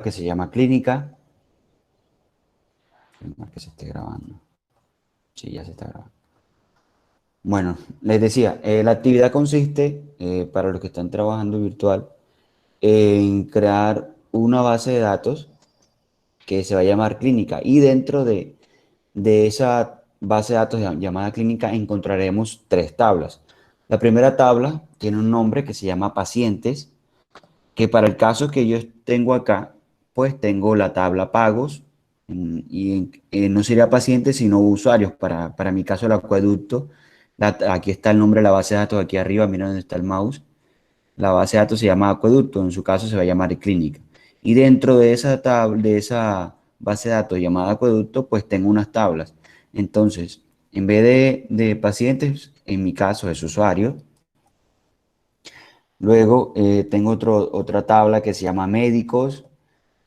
que se llama clínica. Que se esté grabando. Sí, ya se está grabando. Bueno, les decía, la actividad consiste, para los que están trabajando virtual, en crear una base de datos que se va a llamar clínica y dentro de esa base de datos llamada clínica encontraremos tres tablas. La primera tabla tiene un nombre que se llama pacientes, que para el caso que yo tengo acá, pues tengo la tabla pagos y no sería pacientes sino usuarios. Para mi caso el acueducto, aquí está el nombre de la base de datos aquí arriba, mira dónde está el mouse. La base de datos se llama acueducto, en su caso se va a llamar clínica. Y dentro de esa tabla, de esa base de datos llamada acueducto, pues tengo unas tablas. Entonces, en vez de pacientes, en mi caso es usuario. Luego tengo otra tabla que se llama médicos.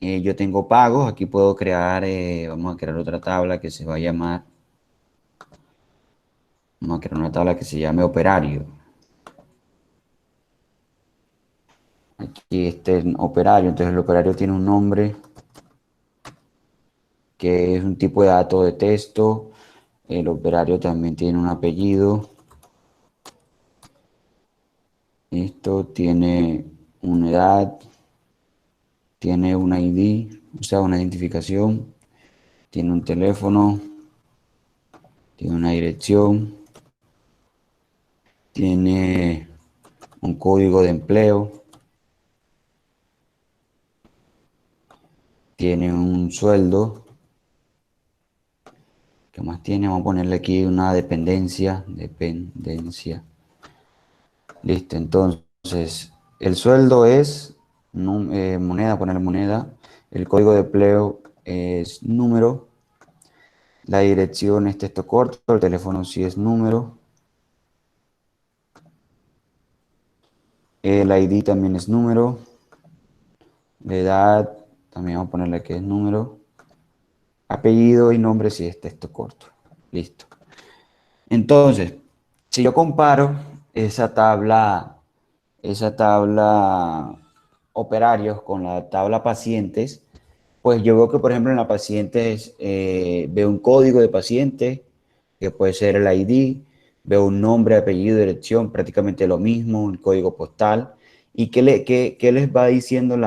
Yo tengo pagos. Aquí puedo crear, vamos a crear otra tabla que se va a llamar, vamos a crear una tabla que se llame operario. Aquí este operario, entonces el operario tiene un nombre que es un tipo de dato de texto. El operario también tiene un apellido. Esto tiene una edad, tiene un ID, o sea, una identificación, tiene un teléfono, tiene una dirección, tiene un código de empleo, tiene un sueldo. ¿Qué más tiene? Vamos a ponerle aquí una dependencia. Listo, entonces el sueldo es moneda, poner moneda. El código de empleo es número. La dirección es texto corto. El teléfono sí es número. El ID también es número. La edad también vamos a ponerle que es número. Apellido y nombre sí es texto corto. Listo. Entonces, si yo comparo esa tabla operarios con la tabla pacientes, pues yo veo que, por ejemplo, en la pacientes veo un código de paciente, que puede ser el ID, veo un nombre, apellido, dirección, prácticamente lo mismo, un código postal. ¿Y qué les va diciendo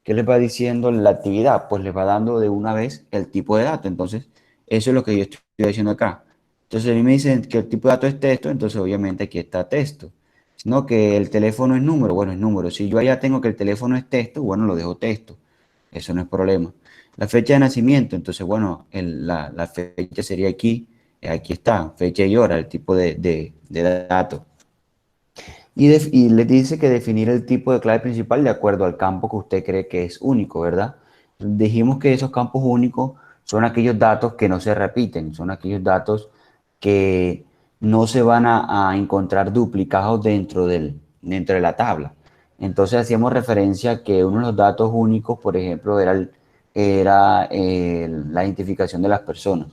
qué les va diciendo la actividad? Pues les va dando de una vez el tipo de dato. Entonces, eso es lo que yo estoy haciendo acá. Entonces, a mí me dicen que el tipo de dato es texto, entonces obviamente aquí está texto. No, que el teléfono es número, bueno, es número. Si yo allá tengo que el teléfono es texto, bueno, lo dejo texto. Eso no es problema. La fecha de nacimiento, entonces, bueno, la fecha sería aquí, aquí está, fecha y hora, el tipo de dato. Y les dice que definir el tipo de clave principal de acuerdo al campo que usted cree que es único, ¿verdad? Dijimos que esos campos únicos son aquellos datos que no se repiten, son aquellos datos que no se van a encontrar duplicados dentro de la tabla. Entonces hacíamos referencia a que uno de los datos únicos, por ejemplo, era la identificación de las personas.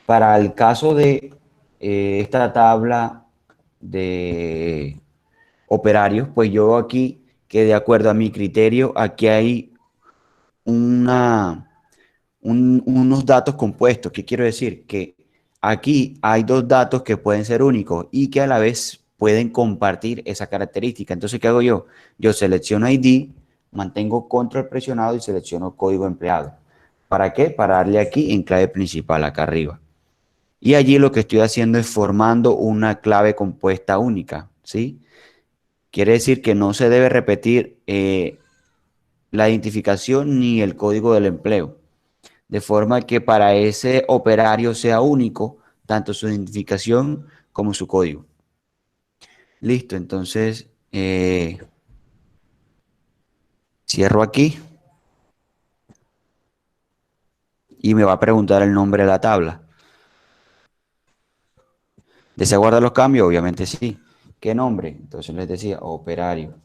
Para el caso de esta tabla de operarios, pues yo veo aquí que de acuerdo a mi criterio, aquí hay una, unos datos compuestos. ¿Qué quiero decir? Que aquí hay dos datos que pueden ser únicos y que a la vez pueden compartir esa característica. Entonces, ¿qué hago yo? Yo selecciono ID, mantengo control presionado y selecciono código empleado. ¿Para qué? Para darle aquí en clave principal, acá arriba. Y allí lo que estoy haciendo es formando una clave compuesta única, ¿sí? Quiere decir que no se debe repetir la identificación ni el código del empleo, de forma que para ese operario sea único tanto su identificación como su código. Listo, entonces cierro aquí y me va a preguntar el nombre de la tabla. ¿Desea guardar los cambios? Obviamente sí. ¿Qué nombre? Entonces les decía operario.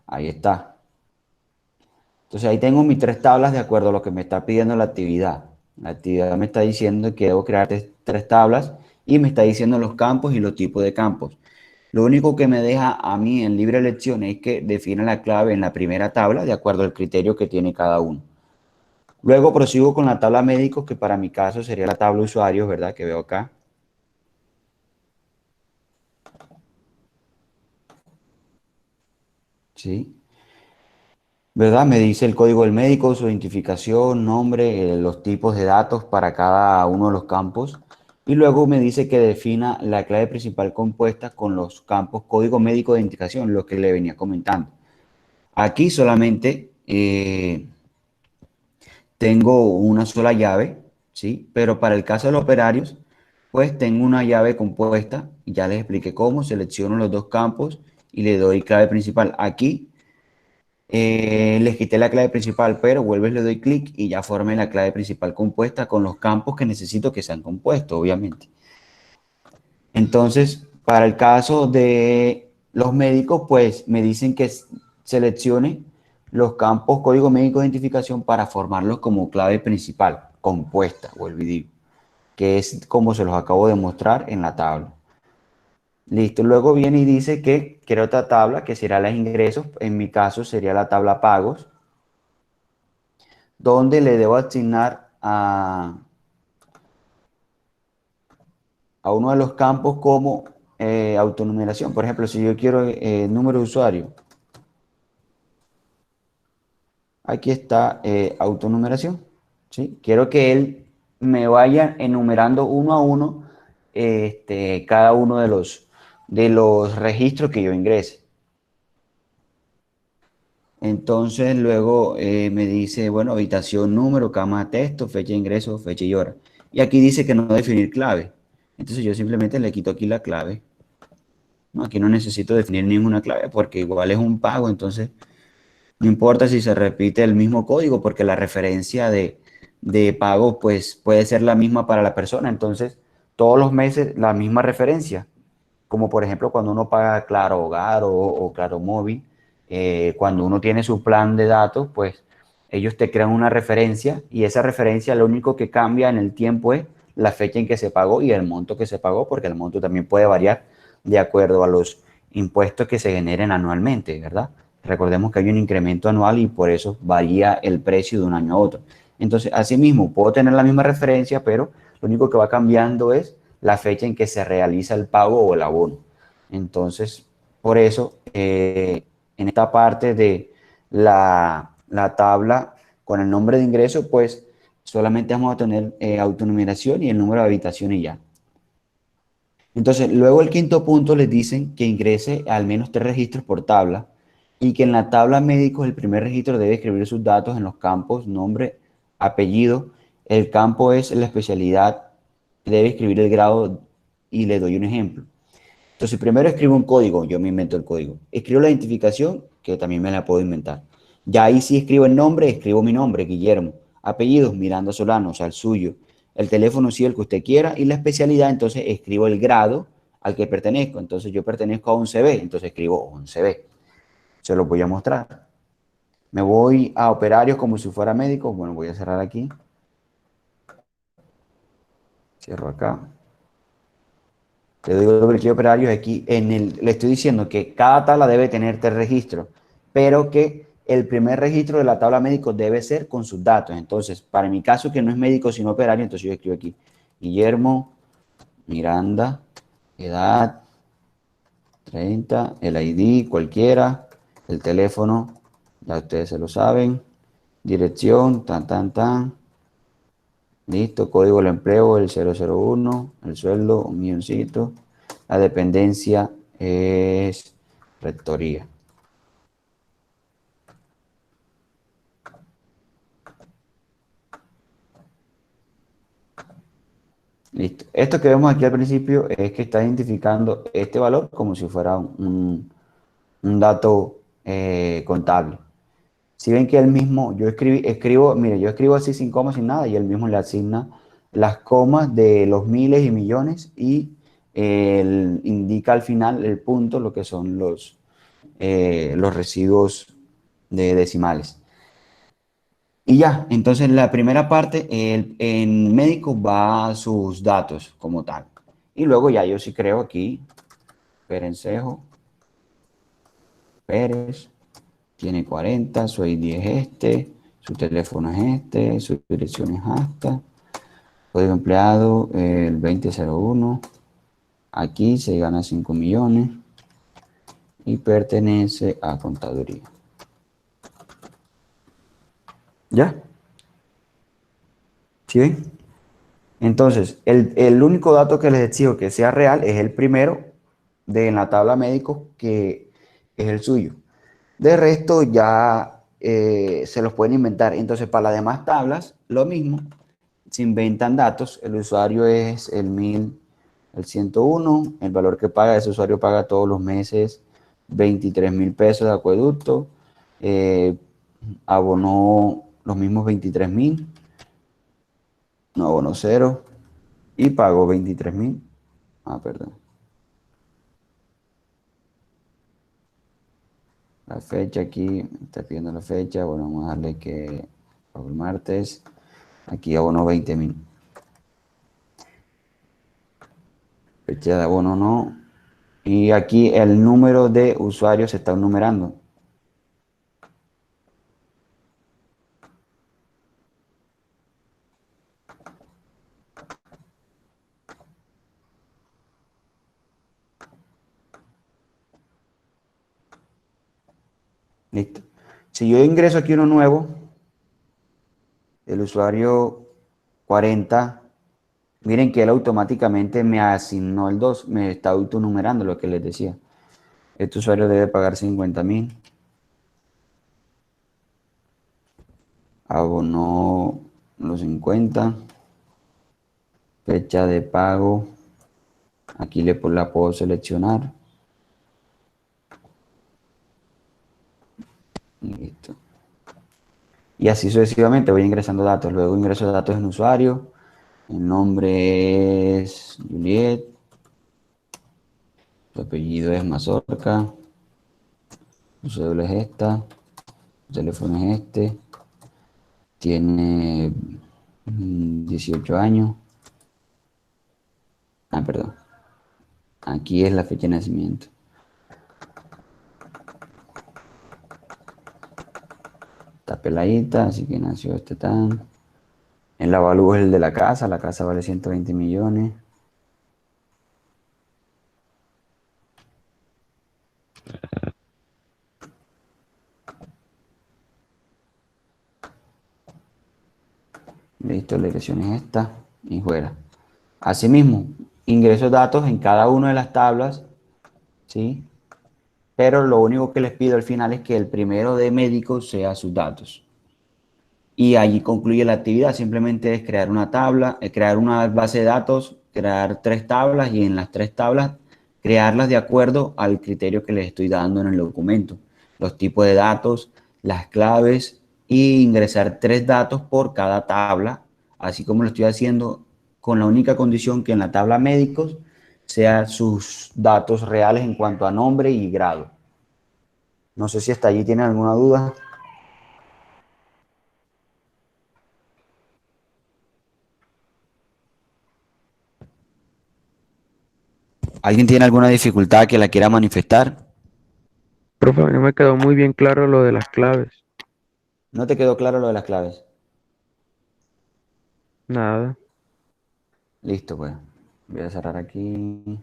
Ahí está. Entonces ahí tengo mis tres tablas de acuerdo a lo que me está pidiendo la actividad. La actividad me está diciendo que debo crear tres tablas y me está diciendo los campos y los tipos de campos. Lo único que me deja a mí en libre elección es que defina la clave en la primera tabla de acuerdo al criterio que tiene cada uno. Luego prosigo con la tabla médicos, que para mi caso sería la tabla usuarios, ¿verdad? Que veo acá. ¿Sí? ¿Verdad? Me dice el código del médico, su identificación, nombre, los tipos de datos para cada uno de los campos. Y luego me dice que defina la clave principal compuesta con los campos código médico de identificación, lo que le venía comentando. Aquí solamente tengo una sola llave, ¿sí? Pero para el caso de los operarios, pues tengo una llave compuesta, y ya les expliqué cómo, selecciono los dos campos y le doy clave principal. Aquí les quité la clave principal, pero vuelvo y le doy clic y ya formé la clave principal compuesta con los campos que necesito que sean compuestos, obviamente. Entonces, para el caso de los médicos, pues me dicen que seleccione los campos código médico de identificación para formarlos como clave principal, compuesta, vuelvo y digo, que es como se los acabo de mostrar en la tabla. Listo, luego viene y dice que quiere otra tabla que será los ingresos, en mi caso sería la tabla pagos, donde le debo asignar a uno de los campos como autonumeración. Por ejemplo, si yo quiero número de usuario, aquí está autonumeración. ¿Sí? Quiero que él me vaya enumerando uno a uno cada uno de los registros que yo ingrese. Entonces luego me dice, bueno, habitación, número, cama, texto, fecha de ingreso, fecha y hora. Y aquí dice que no definir clave. Entonces yo simplemente le quito aquí la clave. No, aquí no necesito definir ninguna clave porque igual es un pago, entonces no importa si se repite el mismo código porque la referencia de pago pues puede ser la misma para la persona. Entonces todos los meses la misma referencia, como por ejemplo cuando uno paga Claro Hogar o Claro Móvil, cuando uno tiene su plan de datos, pues ellos te crean una referencia y esa referencia lo único que cambia en el tiempo es la fecha en que se pagó y el monto que se pagó, porque el monto también puede variar de acuerdo a los impuestos que se generen anualmente, ¿verdad? Recordemos que hay un incremento anual y por eso varía el precio de un año a otro. Entonces, asimismo, puedo tener la misma referencia, pero lo único que va cambiando es la fecha en que se realiza el pago o el abono. Entonces, por eso, en esta parte de la tabla con el nombre de ingreso, pues solamente vamos a tener autonumeración y el número de habitación y ya. Entonces, luego el quinto punto les dicen que ingrese al menos 3 registros por tabla y que en la tabla médicos el primer registro debe escribir sus datos en los campos nombre, apellido. El campo es la especialidad, debe escribir el grado y le doy un ejemplo. Entonces, primero escribo un código, yo me invento el código. Escribo la identificación, que también me la puedo inventar. Ya ahí sí escribo el nombre, escribo mi nombre, Guillermo. Apellidos, Miranda Solano, o sea, el suyo. El teléfono, sí, el que usted quiera. Y la especialidad, entonces escribo el grado al que pertenezco. Entonces yo pertenezco a 11B, entonces escribo 11B. Se lo voy a mostrar. Me voy a operarios como si fuera médico. Bueno, voy a cerrar aquí. Cierro acá. Le doy doble clic a operarios aquí. Le estoy diciendo que cada tabla debe tener 3 registros, pero que el primer registro de la tabla médico debe ser con sus datos. Entonces, para mi caso, que no es médico sino operario, entonces yo escribo aquí Guillermo Miranda, edad 30, el ID cualquiera, el teléfono, ya ustedes se lo saben, dirección, tan, tan, tan. Listo, código del empleo, el 001, el sueldo, 1.000.000. La dependencia es rectoría. Listo. Esto que vemos aquí al principio es que está identificando este valor como si fuera un dato contable. Si ven que él mismo, mire, yo escribo así sin comas, sin nada, y él mismo le asigna las comas de los miles y millones y él indica al final el punto, lo que son los residuos de decimales. Y ya, entonces la primera parte, en médico va sus datos como tal. Y luego ya yo sí creo aquí Perencejo, Pérez, tiene 40, su ID es este, su teléfono es este, su dirección es esta, código empleado el 2001, aquí se gana 5 millones y pertenece a contaduría. ¿Ya? ¿Sí ven? Entonces, el único dato que les exijo que sea real es el primero de en la tabla médico, que es el suyo. De resto, ya se los pueden inventar. Entonces, para las demás tablas, lo mismo. Se inventan datos. El usuario es el 101. El valor que paga, ese usuario paga todos los meses 23.000 pesos de acueducto. Abonó los mismos 23.000. No abonó cero. Y pagó 23.000. Ah, perdón. La fecha aquí, me está pidiendo la fecha. Bueno, vamos a darle que pago el martes. Aquí abonó 20.000. Fecha de abono no. Y aquí el número de usuarios se está numerando. Listo. Si yo ingreso aquí uno nuevo, el usuario 40, miren que él automáticamente me asignó el 2, me está autonumerando lo que les decía. Este usuario debe pagar 50.000. Abonó los 50. Fecha de pago. Aquí la puedo seleccionar. Listo. Y así sucesivamente voy ingresando datos. Luego ingreso datos en usuario. El nombre es Juliet. Su apellido es Mazorca. Su cédula es esta. Su teléfono es este. Tiene 18 años. Ah, perdón. Aquí es la fecha de nacimiento. Está peladita, así que nació este tan. El avalúo es el de la casa. La casa vale 120 millones. Listo, la dirección es esta y fuera. Asimismo, ingreso datos en cada una de las tablas, ¿sí? Pero lo único que les pido al final es que el primero de médico sea sus datos. Y allí concluye la actividad. Simplemente es crear una tabla, crear una base de datos, crear 3 tablas y en las 3 tablas crearlas de acuerdo al criterio que les estoy dando en el documento. Los tipos de datos, las claves y ingresar 3 datos por cada tabla, así como lo estoy haciendo con la única condición que en la tabla médicos sean sus datos reales en cuanto a nombre y grado. No sé si hasta allí tienen alguna duda. ¿Alguien tiene alguna dificultad que la quiera manifestar? Profe, a mí no me quedó muy bien claro lo de las claves. ¿No te quedó claro lo de las claves? Nada. Listo, pues. Voy a cerrar aquí.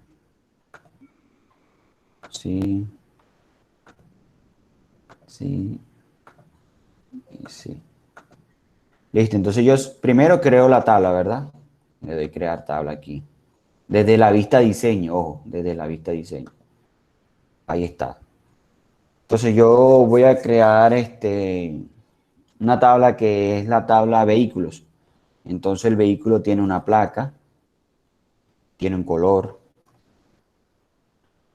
Sí, sí y sí. Listo, entonces yo primero creo la tabla, ¿verdad? Le doy crear tabla aquí. Desde la vista diseño, ojo, desde la vista diseño. Ahí está. Entonces yo voy a crear una tabla que es la tabla vehículos. Entonces el vehículo tiene una placa, tiene un color,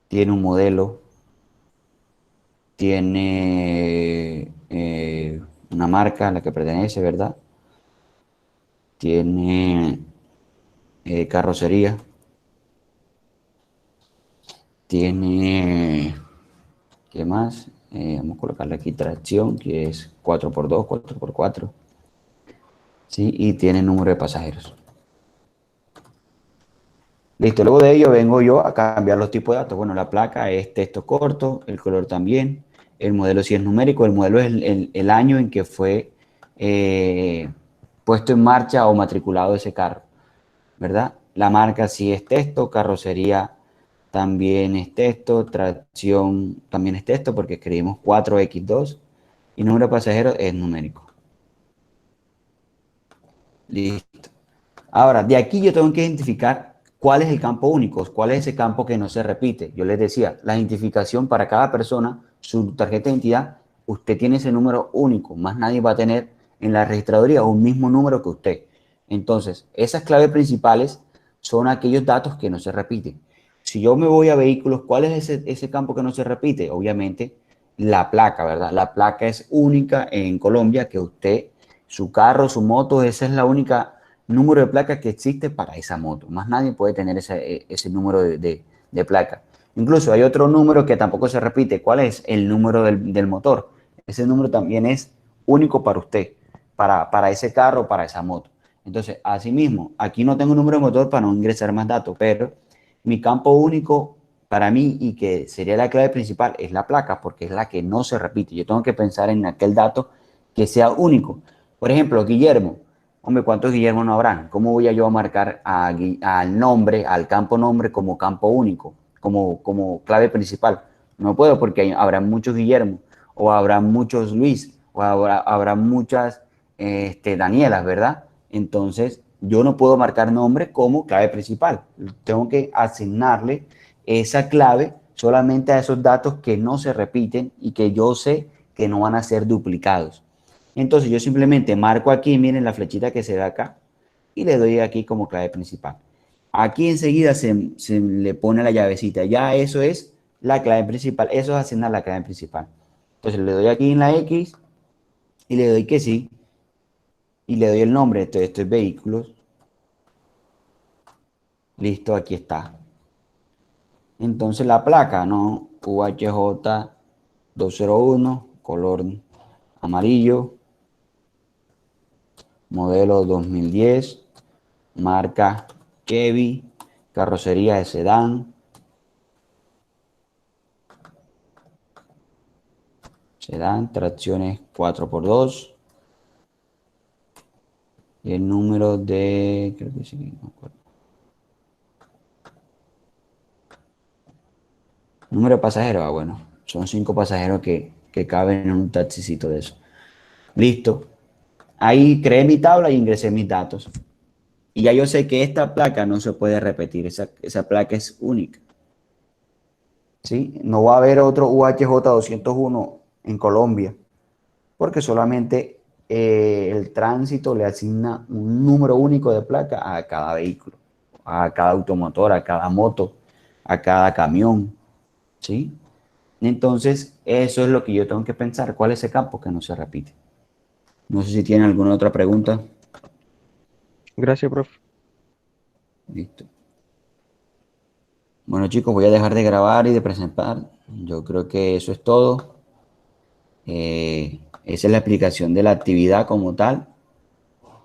tiene un modelo, tiene una marca a la que pertenece, ¿verdad? Tiene carrocería, tiene, ¿qué más? Vamos a colocarle aquí tracción, que es 4x2, 4x4, ¿sí? Y tiene número de pasajeros. Listo, luego de ello vengo yo a cambiar los tipos de datos. Bueno, la placa es texto corto, el color también, el modelo sí es numérico, el modelo es el año en que fue eh, puesto en marcha o matriculado ese carro, ¿verdad? La marca sí es texto, carrocería también es texto, tracción también es texto porque escribimos 4X2 y número de pasajeros es numérico. Listo. Ahora, de aquí yo tengo que identificar cuál es el campo único, cuál es ese campo que no se repite. Yo les decía, la identificación para cada persona, su tarjeta de identidad, usted tiene ese número único, más nadie va a tener en la registraduría un mismo número que usted. Entonces, esas claves principales son aquellos datos que no se repiten. Si yo me voy a vehículos, ¿cuál es ese campo que no se repite? Obviamente, la placa, ¿verdad? La placa es única en Colombia que usted, su carro, su moto, esa es la única número de placa que existe para esa moto. Más nadie puede tener ese número de placa. Incluso hay otro número que tampoco se repite. ¿Cuál es? El número del motor. Ese número también es único para usted, para ese carro, para esa moto. Entonces, asimismo, aquí no tengo número de motor para no ingresar más datos, pero mi campo único para mí y que sería la clave principal es la placa, porque es la que no se repite. Yo tengo que pensar en aquel dato que sea único. Por ejemplo, Guillermo. Hombre, ¿cuántos Guillermo no habrán? ¿Cómo voy a yo a marcar al nombre, al campo nombre como campo único, como clave principal? No puedo porque habrá muchos Guillermo, o habrá muchos Luis, o habrá muchas Danielas, ¿verdad? Entonces, yo no puedo marcar nombre como clave principal. Tengo que asignarle esa clave solamente a esos datos que no se repiten y que yo sé que no van a ser duplicados. Entonces yo simplemente marco aquí, miren la flechita que se ve acá, y le doy aquí como clave principal. Aquí enseguida se le pone la llavecita, ya eso es la clave principal, eso es asignar la clave principal. Entonces le doy aquí en la X y le doy que sí, y le doy el nombre, entonces esto es vehículos, listo, aquí está. Entonces la placa, ¿no? UHJ 201, color amarillo, modelo 2010, marca Chevy, carrocería de sedán, tracciones 4x2 y el número de, creo que sí, no me acuerdo. Número de pasajeros, bueno, son 5 pasajeros que caben en un taxicito de eso. Listo. Ahí creé mi tabla y ingresé mis datos. Y ya yo sé que esta placa no se puede repetir, esa placa es única. ¿Sí? No va a haber otro UHJ 201 en Colombia, porque solamente el tránsito le asigna un número único de placa a cada vehículo, a cada automotor, a cada moto, a cada camión, ¿sí? Entonces, eso es lo que yo tengo que pensar, ¿cuál es ese campo que no se repite? No sé si tienen alguna otra pregunta. Gracias, profe. Listo. Bueno, chicos, voy a dejar de grabar y de presentar. Yo creo que eso es todo. Esa es la explicación de la actividad como tal.